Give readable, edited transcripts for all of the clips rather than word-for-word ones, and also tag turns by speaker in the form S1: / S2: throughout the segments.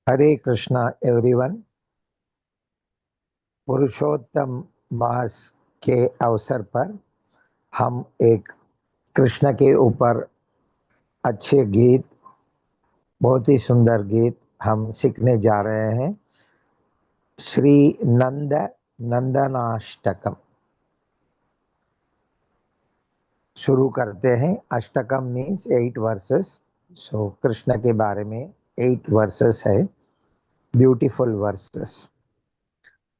S1: हरे कृष्णा एवरीवन। पुरुषोत्तम मास के अवसर पर हम एक कृष्ण के ऊपर अच्छे गीत, बहुत ही सुंदर गीत हम सीखने जा रहे हैं। श्री नंद नंदनाष्टकम शुरू करते हैं। अष्टकम मीन्स 8 वर्सेस। सो कृष्ण के बारे में 8 वर्सेस है, beautiful verses.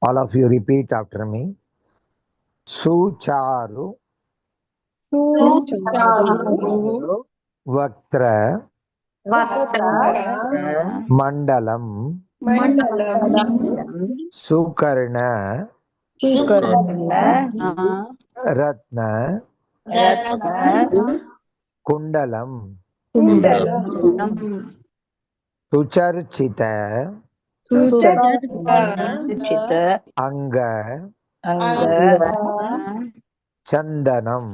S1: All of you repeat after me. सुचारु वक्त्र मंडलम सुकर्ण रत्न कुंडलम सुचर्चित अंग Chandanam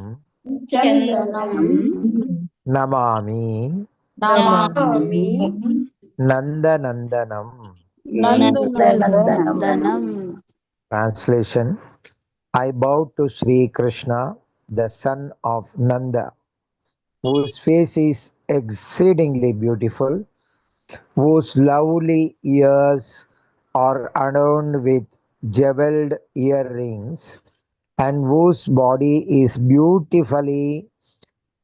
S1: Namami नंदनंदनम। Translation: I bow to Sri Krishna, the son of Nanda, whose face is exceedingly beautiful, whose lovely ears are adorned with jeweled earrings, and whose body is beautifully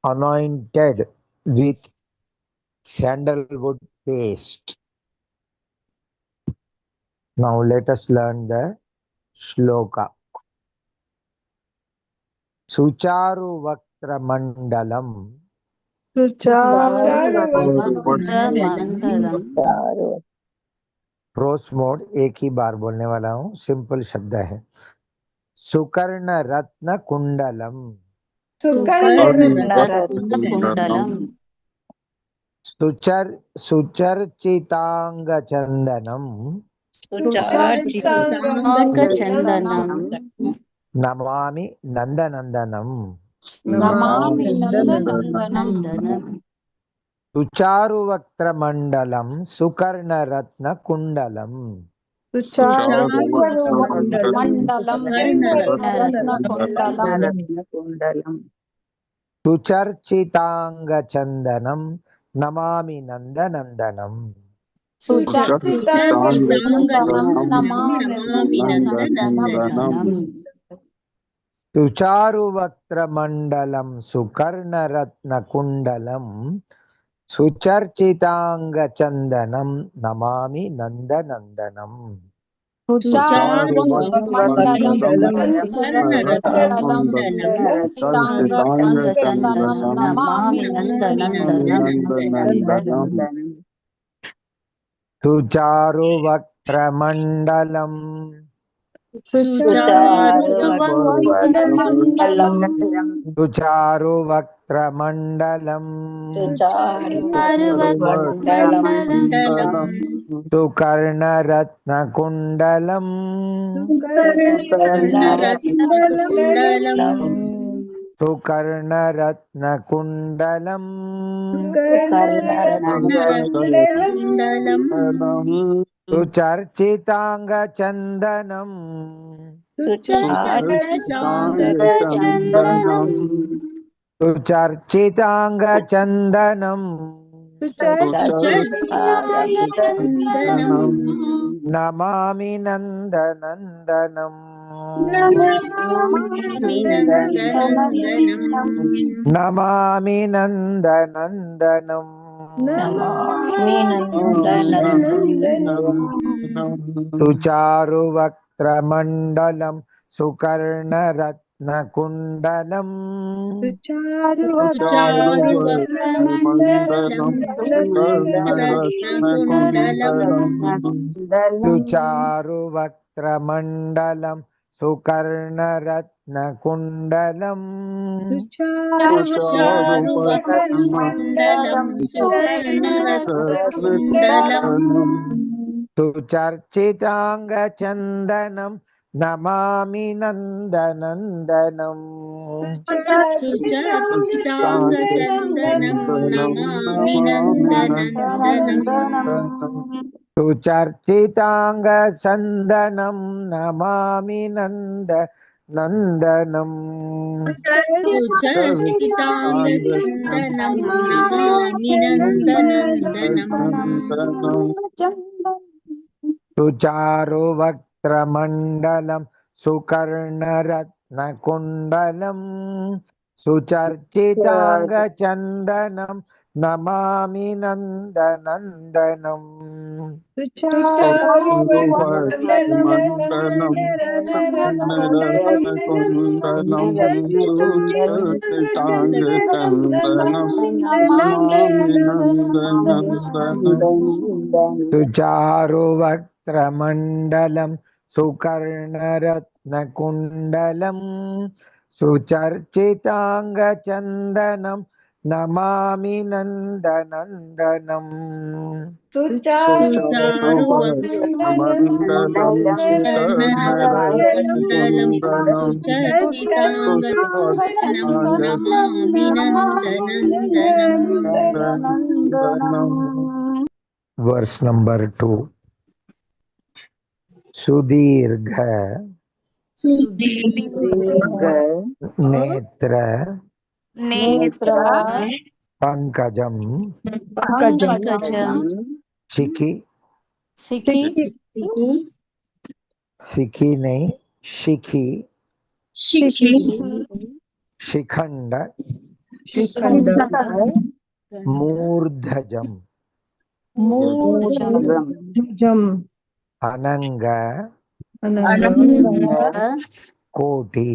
S1: anointed with sandalwood paste. Now let us learn the shloka. Sucharu Vaktra Mandalam. Pros mode एक ही बार बोलने वाला हूँ, simple शब्द है। सुकर्ण रत्न कुंडलम। सुचर्चितांग चंदनम। नमामि नंदनंदनम। सुचारु वक्त्र मंडलम सुकर्ण रत्न कुंडलम। सुचर्चितांग चंदनम नमामि नंदनंदनम। सुचारु वक्त्र मंडलम सुकर्ण रत्न कुंडलम सुचर्चितांग चंदनम नमामि नंदनंदनम। सुचारु वक्त्र मंडलम सुचारु वक्त्र मंडलम सुकर्ण रत्न कुंडलम सुकर्ण रत्न कुंडलम सुचर्चितांग चंदनम सुचर्चितांग चंदनम नमामि नंदनंदनम। नमामि नंदनंदनम। सुचारु वक्त्र मंडलम सुकर्ण रत्न कुंडलम सुचारु वक्त्र मंडलम सुकर्ण रत्न कुंडलम सुचर्चितांग चंदनम नमामि नंदनंदनम। सुचर्चितांग संदनम नमामि नंद नंदनम
S2: सुचर्चितांगचन्दनं नमामि नन्दनन्दनम्
S1: सुचारु वक्त्रमण्डलं सुकर्णरत्नकुण्डलं सुचर्चितांगचन्दनं नमामि नन्दनन्दनम्
S3: सुचारुवक्त्रमण्डलं सुकर्णरत्नकुण्डलं सुचर्चितांगचन्दनं नमामि नन्दनन्दनम्
S1: सुचारुवक्त्रमण्डलं सुकर्णरत्नकुण्डलं सुचर्चितांगचन्दनं नमामि नन्दनन्दनम्
S2: सुचारुवक्त्रमण्डलं सुकर्णरत्नकुण्डलं सुचर्चितांगचन्दनं नमामि नन्दनन्दनम्
S1: Verse number 2. सुदीर्घ नेत्र पंकजम शिखी सिखी नहीं शिखी शिखंड मूर्धजम अनंग कोटि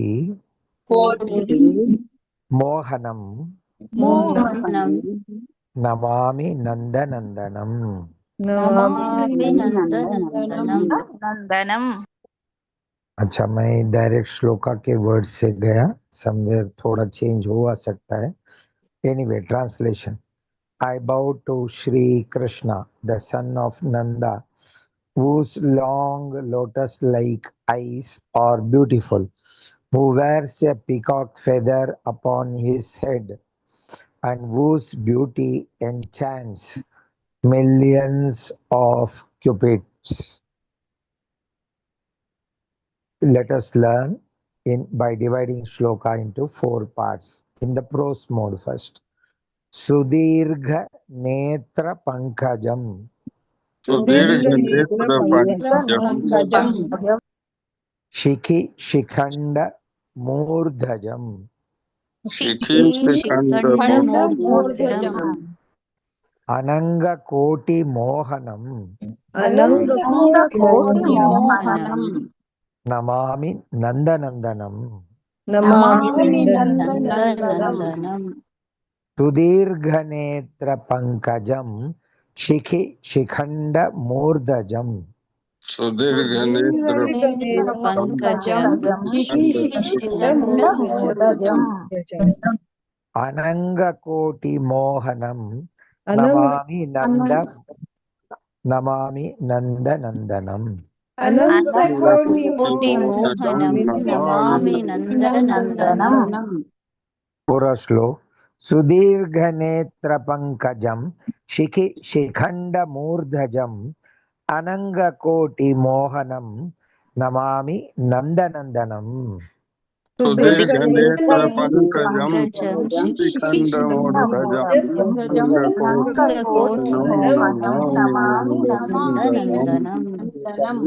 S1: मोहनम नमामि नंदनंदनम अच्छा, मैं डायरेक्ट श्लोका के वर्ड से गया, समवेयर थोड़ा चेंज हुआ सकता है. Anyway, translation. I bow to Sri Krishna, the son of Nanda, whose long lotus-like eyes are beautiful, who wears a peacock feather upon his head, and whose beauty enchants millions of cupids. Let us learn by dividing shloka into 4 parts. In the prose mode first. सुदीर्घ नेत्र पंकजम शिखि शिखंड मूर्धजम अनंग कोटि मोहनम नमामि नंदनंदनम सुदीर्घ नेत्र पंकजम शिखि शिखंड मूर्धजम अनंग कोटि मोहनम नमामि नंदनंदनम पूरा श्लोक. सुदीर्घ नेत्र पंकजम शिखि शिखंड मूर्धजम अनंग कोटि मोहनम नमामि नंदनंदनम.
S3: सुदीर्घ नेत्र पंकजम शिखंड मूर्धजम अनंग कोटि Namami नंदनंदनम.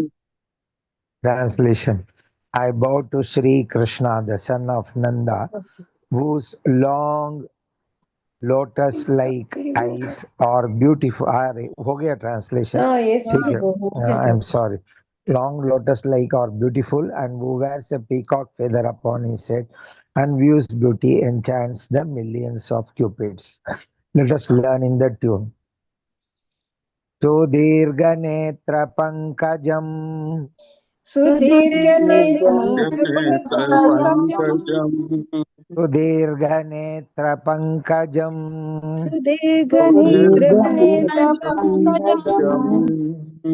S1: Translation. I bow to Sri Krishna, the son of Nanda, whose long lotus-like eyes are beautiful. हो गया translation? ठीक है. I am sorry. Long lotus-like are beautiful, and who wears a peacock feather upon his head, and views beauty enchants the millions of cupids. Let us learn in the tune. सुदीर्घ नेत्र पंकजम
S3: सुदीर्घ
S1: नेत्र पंकजम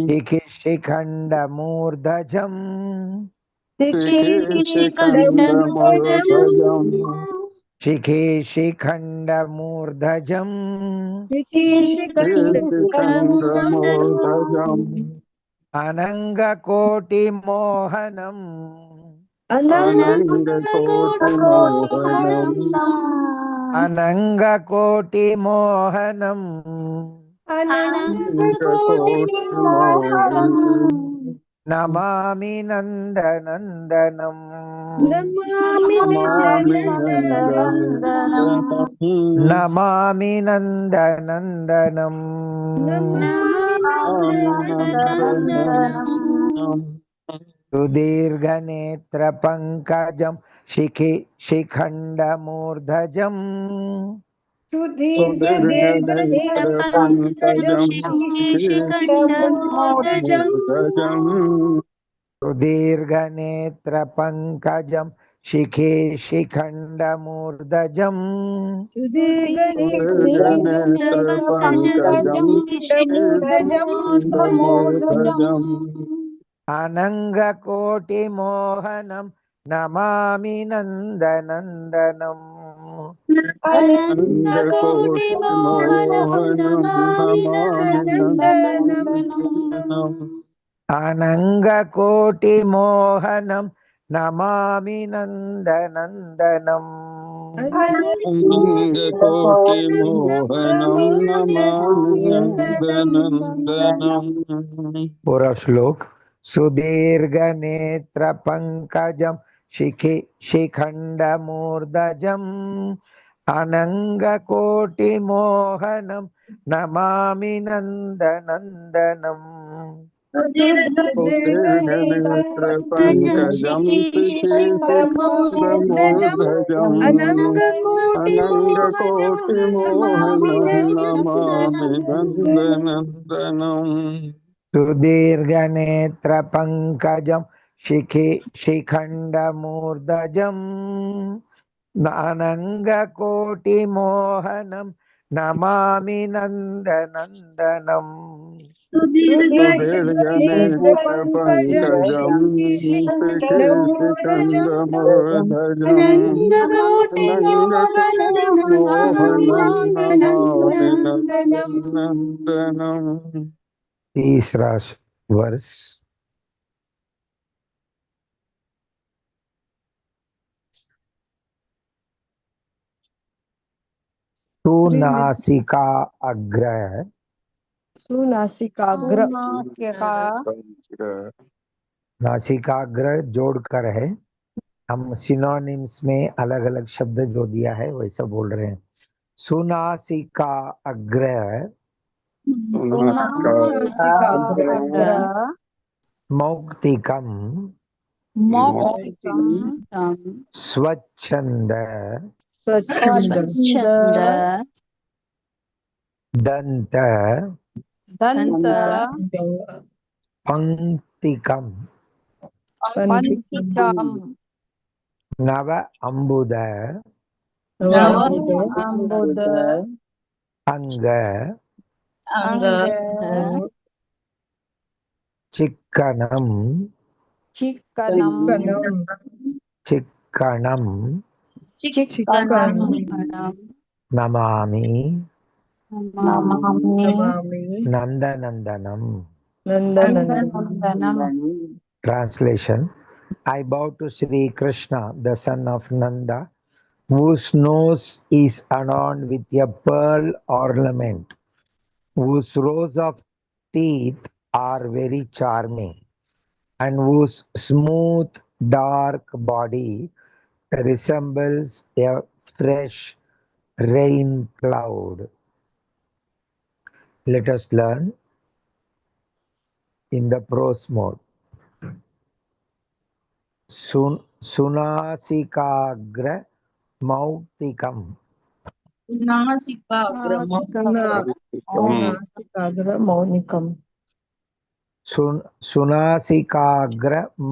S1: शिखि शिखंड मूर्धजम शिखे शिखण्डमूर्धजम्
S2: शिखण्डमूर्धजम्
S1: अनङ्गकोटिमोहनम्
S2: अनङ्गकोटिमोहनम्
S1: अनङ्गकोटिमोहनम्
S2: अनङ्गकोटिमोहनम्
S1: नमामि नन्दनन्दनम्
S2: नमामि नन्दनन्दनम्
S1: नमामि नन्दनन्दनम्
S2: नमामि नन्दनन्दनम्
S1: सुदीर्घनेत्रपङ्कजं शिखण्डमूर्धजम्
S2: सुदीर्घनेत्रपङ्कजम् शिखण्डमूर्धजम्
S1: सुदीर्घनेत्रपङ्कजं शिखण्डमूर्धजम्
S2: सुदीर्घनेत्रपङ्कजम् शिखण्डमूर्धजम्
S1: अनङ्गकोटिमोहनं नमामि नन्दनन्दनम्
S2: अनङ्गकोटिमोहनम् नमामि नन्दनन्दनम्
S1: अनङ्गकोटिमोहनं नमामि नन्दनन्दनम्
S2: अनङ्गकोटिमोहनम् नमामि नन्दनन्दनम्
S1: पूरा श्लोक सुदीर्घनेत्रपङ्कजं शिखण्डमूर्धजम् अनङ्गकोटिमोहनं नमामि नन्दनन्दनम्
S2: सुदीर्घनेत्रपङ्कजम् शिखण्डमूर्धजम् अनङ्गकोटिमोहनम् नमामि नन्दनन्दनम्
S1: सुदीर्घनेत्रपङ्कजं शिखण्डमूर्धजम् अनङ्गकोटिमोहनं नमामि नन्दनन्दनम्
S2: सुदीर्घनेत्रपङ्कजम् शिखण्डमूर्धजम् अनङ्गकोटिमोहनम् नमामि नन्दनन्दनम्
S1: तीसरा वर्ष सुनासिका
S3: सुनासिकाग्र
S1: नासिकाग्र जोड़कर है। हम synonyms में अलग अलग शब्द जो दिया है वैसा बोल रहे हैं। सुनासिका अग्र मौक्तिकम स्वच्छंद दंत पंक्तिकम नव अम्बुद अंग चिक्कणम Namami नंदनंदनम। Translation: I bow to Sri Krishna, the son of Nanda, whose nose is adorned with a pearl ornament, whose rows of teeth are very charming, and whose smooth dark body resembles a fresh rain cloud. Let us learn in the prose mode. Sunasikagra Mautikam. Sunasikagra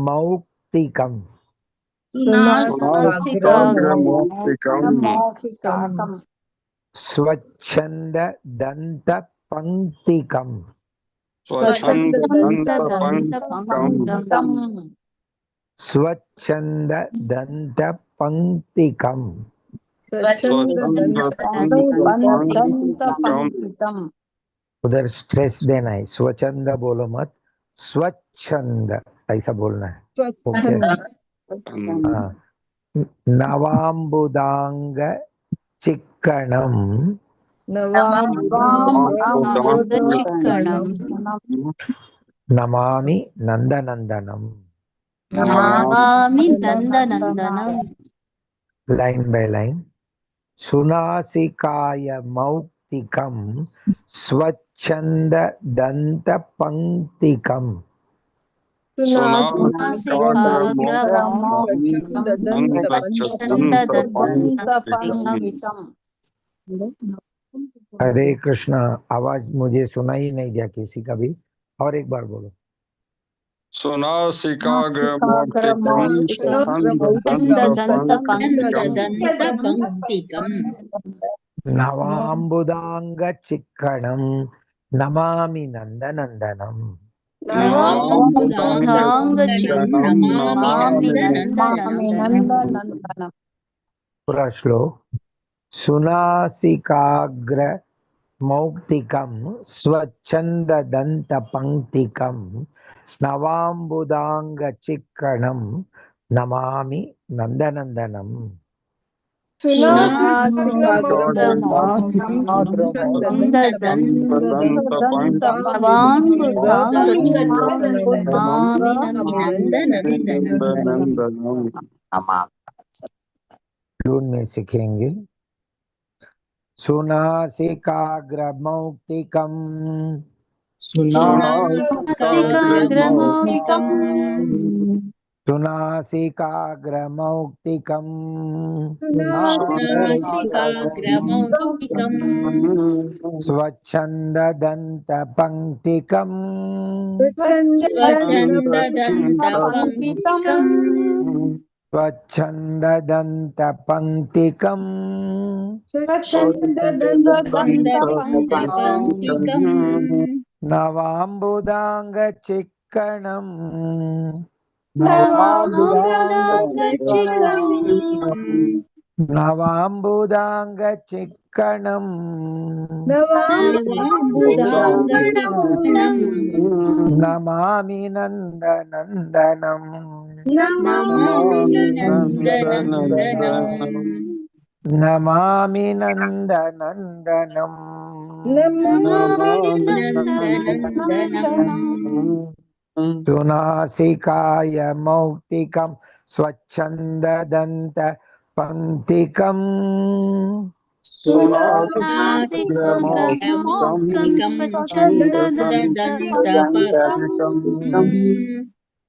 S1: Mautikam. Swachanda Danta Panktikam. Swachanda Danta Panktikam.
S3: स्वच्छन्ददन्तपङ्क्तितम्
S1: उधर stress देना है, स्वच्छंद बोलो मत, स्वच्छंद ऐसा बोलना है। Okay. हाँ। नवाम्बुदांग चिक्कणम
S3: नवाम्बुदाङ्गचिक्कणम्
S1: नमामि नंदनंदनम।
S3: Namami नन्दनन्दनम्
S1: line by line. सुनासिकाय मौक्तिकम स्वच्छंद दंत पंक्तिकम। हरे कृष्णा। आवाज मुझे सुना ही नहीं दिया किसी का भी, और एक बार बोलो। नवाम्बुदांग चिक्कणम नमामि नंदनंदनम। पूरा श्लोक। सुनासिकाग्र मौक्तिकम स्वच्छंद दंत पंक्तिकम नवाम्बुदांग चिक्कणम नमामि नंदनंदनम। लून में सीखेंगे। सुनासिकाग्र मौक्तिकम सुनासिकाग्र मौक्तिकम स्वच्छंद दंत पंक्तिकम स्वच्छंद दंत पंक्तिकम नवाम्बुदांग चिक्कणम नवाम्बुदांग चिक्कणम नमामि नंदनंदनम। नमामि नंदनंदनम। सुनासिकाय मौक्तिकम स्वच्छंद दंत पंक्तिकम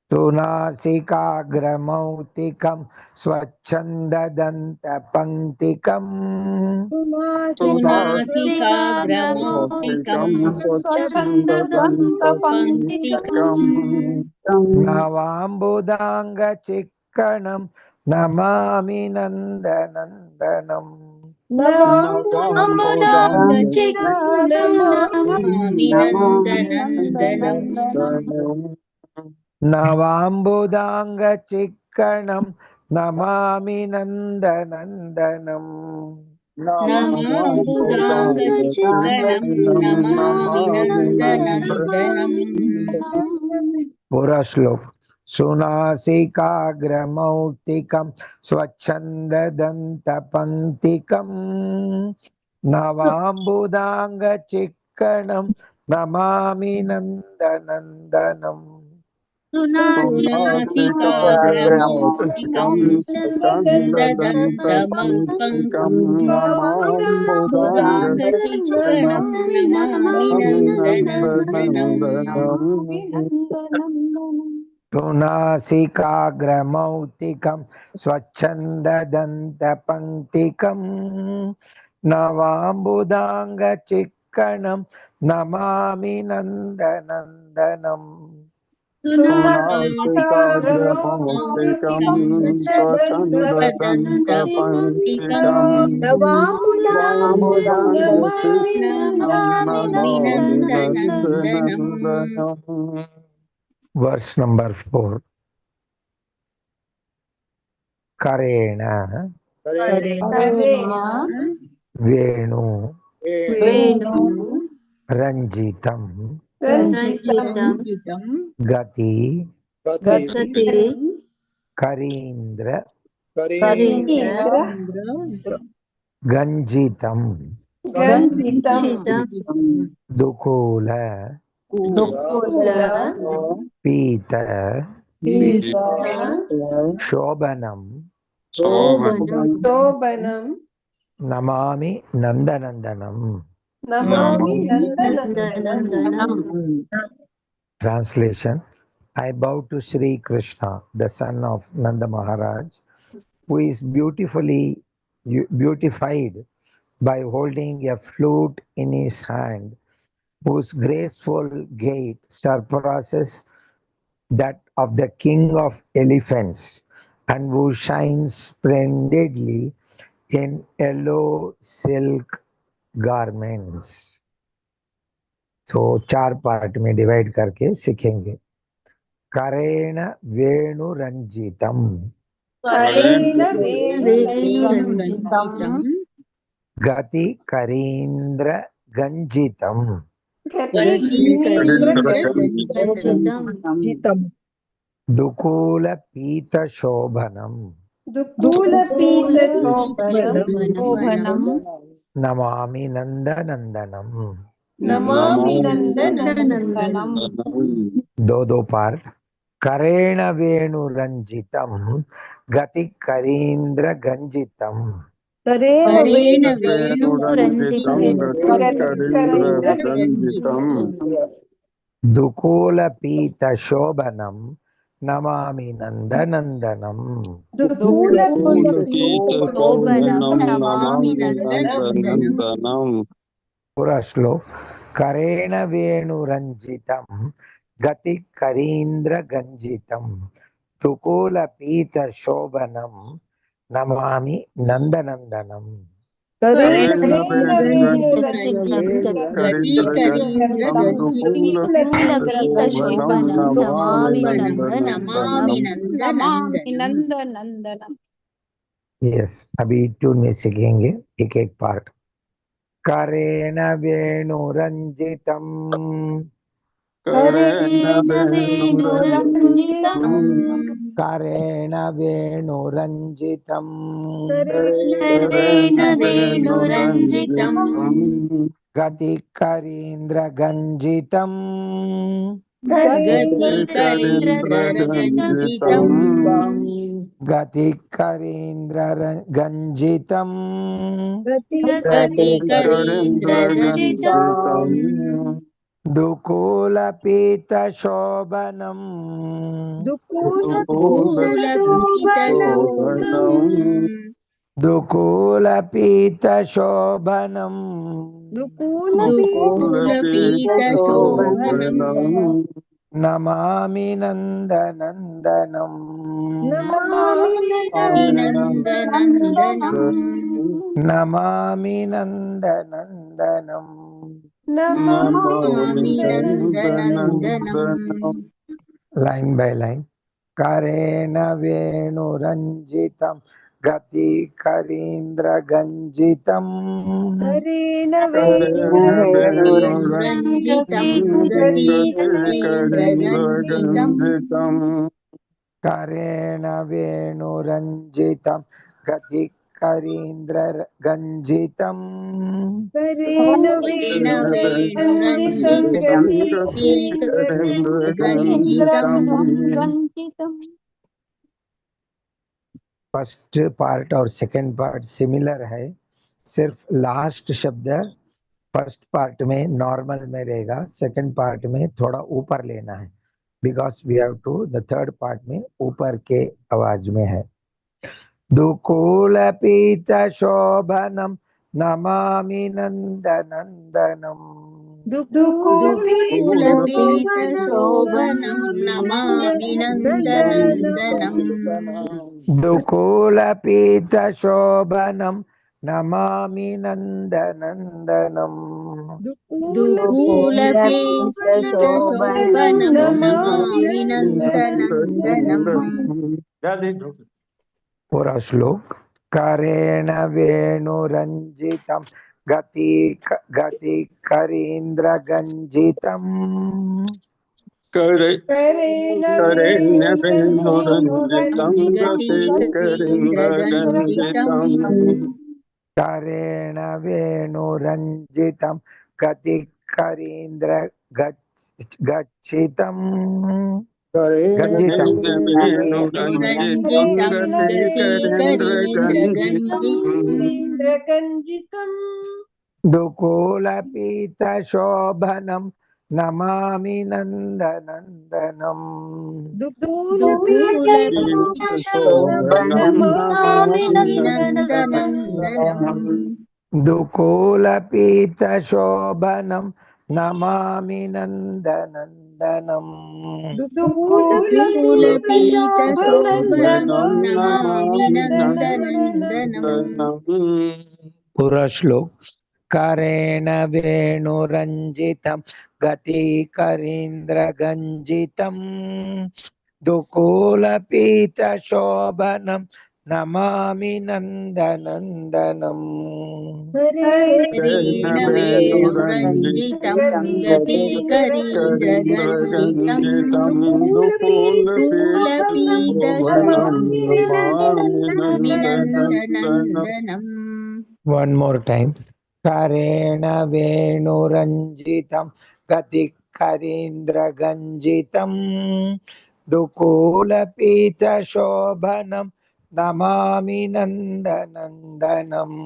S1: सुनासिकाग्र मौक्तिकम स्वच्छंद दंत पंक्तिकम नवाम्बुदांग चिक्कणम नमामि नंदनंदनम। नवाम्बुदांग चिक्कणम नमामि नंदनंदनम। पूरा श्लोक। सुनासिकाग्र मौक्तिकम स्वच्छंद दंत पंक्तिकम नवाम्बुदांग चिक्कणम नमामि नंदनंदनम। सुनासिकाग्र मौक्तिकम स्वच्छंद दंत पंक्तिकम नवाम्बुदांग चिक्कणम नमामि नंदनंदनम। वर्ष नंबर 4। करेण
S3: करेण
S1: वेणु
S3: वेणु
S1: रंजितम
S3: रञ्जितं
S1: गति
S3: गते
S1: करीन्द्र
S3: करेन्द्र
S1: गंजितम
S3: गञ्जितं
S1: दुकूल
S3: दुःखुल
S1: पीत
S3: पीत
S1: शोभनम
S3: शोभनं
S1: नमामि नंदनंदनम.
S3: Namami नन्दनन्दनम्
S1: Translation: I bow to Sri Krishna, the son of Nanda Maharaj, who is beautified by holding a flute in his hand, whose graceful gait surpasses that of the king of elephants, and who shines splendidly in yellow silk garments. तो 4 part में divide करके सीखेंगे. करेण वेणु रंजितम,
S3: करेण वेणुरञ्जितं
S1: गति करीन्द्र गंजितम,
S3: गतिरञ्जितं
S1: दुकूल पीत शोभनम,
S3: दुःखुलपीतशोभनं
S1: नमामि नंदनंदनम.
S3: Namami नन्दनन्दनम्
S1: 2 part. करेण वेणु रंजितम, गति करीन्द्र गंजितम,
S3: करेण
S2: वेणुरञ्जितं गतिकरीन्द्ररञ्जितं
S1: दुकूल पीत शोभनम, नमामि नंदनंदनम.
S2: दुकूलपीतशोभनं नमामि नन्दनन्दनम्.
S1: पूरा श्लोक. करेण वेणु रंजितम, गति करीन्द्र गंजितम, दुकूल पीत शोभनम, नमामि नंदनंदनम. यस, अभी 2 में सीखेंगे एक एक पार्ट. करेण वेणु रंजितम,
S2: करेण वेणुरञ्जितं
S1: करेण वेणु रंजितम,
S2: करेण वेणुरञ्जितं
S1: गति करीन्द्र गंजितम,
S2: गतिकरीन्द्ररञ्जितं
S1: गति करीन्द्र गंजितम,
S2: गतिकरीन्द्ररञ्जितं
S1: दुकूल पीत शोभनम, दुकूल पीत शोभनम, नमामि नंदनंदनम. नमामि नंदनंदनम. Line by line. करेण वेणु रंजितम, गति करीन्द्र गंजितम,
S2: करेण वेणुरञ्जितं गतिकरीन्द्ररञ्जितं
S1: करेण वेणु रंजितम, गति करीन्द्र गंजितम,
S2: करेण वेणुरञ्जितं गतिकरीन्द्ररञ्जितं.
S1: फर्स्ट पार्ट और सेकंड पार्ट सिमिलर है, सिर्फ लास्ट शब्द फर्स्ट पार्ट में नॉर्मल में रहेगा, सेकंड पार्ट में थोड़ा ऊपर लेना है, because we have to the third part में ऊपर के आवाज में है. दुकूल पीत शोभनम, नमामि नंदनंदनम. दुकूल पीत शोभनम, नमामि नंदनंदनम. पूरा श्लोक. करेण वेणुरञ्जितं गतिकरीन्द्रगञ्जितम्
S2: करेण वेणुरञ्जितं गतिकरीन्द्रगञ्जितम्
S1: करेण वेणुरञ्जितं गतिकरीन्द्रगच्छितम् गञ्जितम्
S2: गतिकरीन्द्रगञ्जितम्
S1: दुकूलपीतशोभनं नमामि नन्दनन्दनम् दुकूलपीतशोभनं नमामि नन्दनन्दनम् पूरा श्लोक करेण वेणुरञ्जितं गतिकरीन्द्रगञ्जितं दुकूलपीतशोभनं Namami नन्दनन्दनम्
S3: करेण वेणुरञ्जितं गतिकरीन्द्रगञ्जितं दुकूलपीतशोभनम्
S1: One more time. करेण वेणुरञ्जितं गतिकरीन्द्रगञ्जितं दुकूलपीतशोभनं Namami नन्दनन्दनम्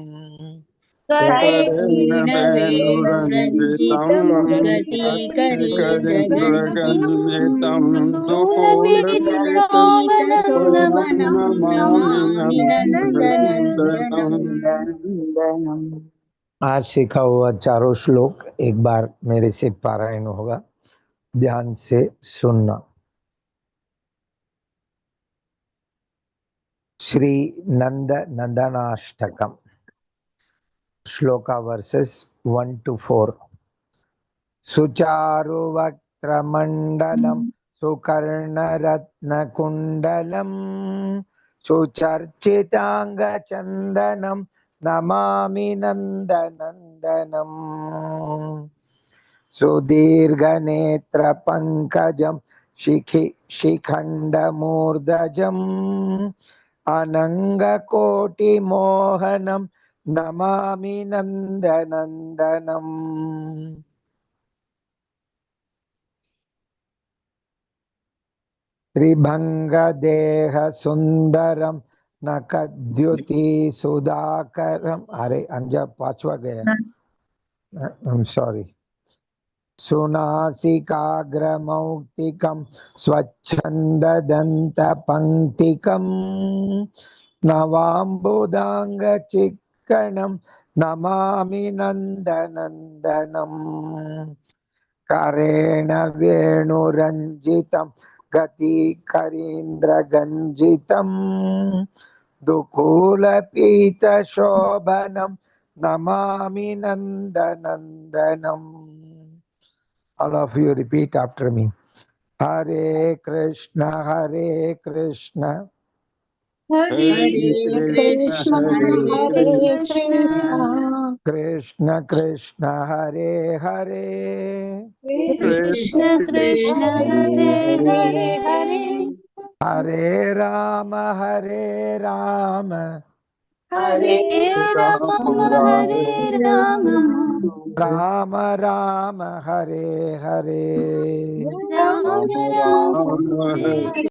S3: करेण वेणुरञ्जितं गतिकरीन्द्रगञ्जितं दुकूलपीतशोभनं Namami नन्दनन्दनम्।
S1: आज सीखा हुआ चारों श्लोक एक बार मेरे से पारायण होगा, ध्यान से सुनना। श्री नंद नंदनाष्टकम श्लोका वर्सेस 1 to 4। सुचारु वक्त्रमण्डलं सुकर्णरत्नकुण्डलं सुचर्चिताङ्गचन्दनं नमामि नन्दनन्दनम् सुदीर्घनेत्रपङ्कजं शिखण्डमूर्धजम् अनङ्गकोटिमोहनं नमामि नन्दनन्दनम् त्रिभंगदेहसुन्दरं नखद्युति सुधाकरम, अरे अंजा पांचवा गया, I am sorry. सुनासिकाग्रमौक्तिकं स्वच्छन्ददन्तपङ्क्तिकं नवाम्बुदाङ्गचिक्कणं Namami नन्दनन्दनम् करेण वेणुरञ्जितं गतिकरीन्द्रगञ्जितं दुकूलपीतशोभनं Namami नन्दनन्दनम्। All of you repeat after me. Hare Krishna, Hare Krishna,
S3: Hare Krishna, Hare Krishna,
S1: Krishna Krishna, Hare Hare,
S3: Krishna Krishna, Hare Hare,
S1: Hare Rama, Hare Rama,
S3: Hare Rama, Hare Rama,
S1: Rama Rama, Hare Hare.
S3: Rama Rama, Hare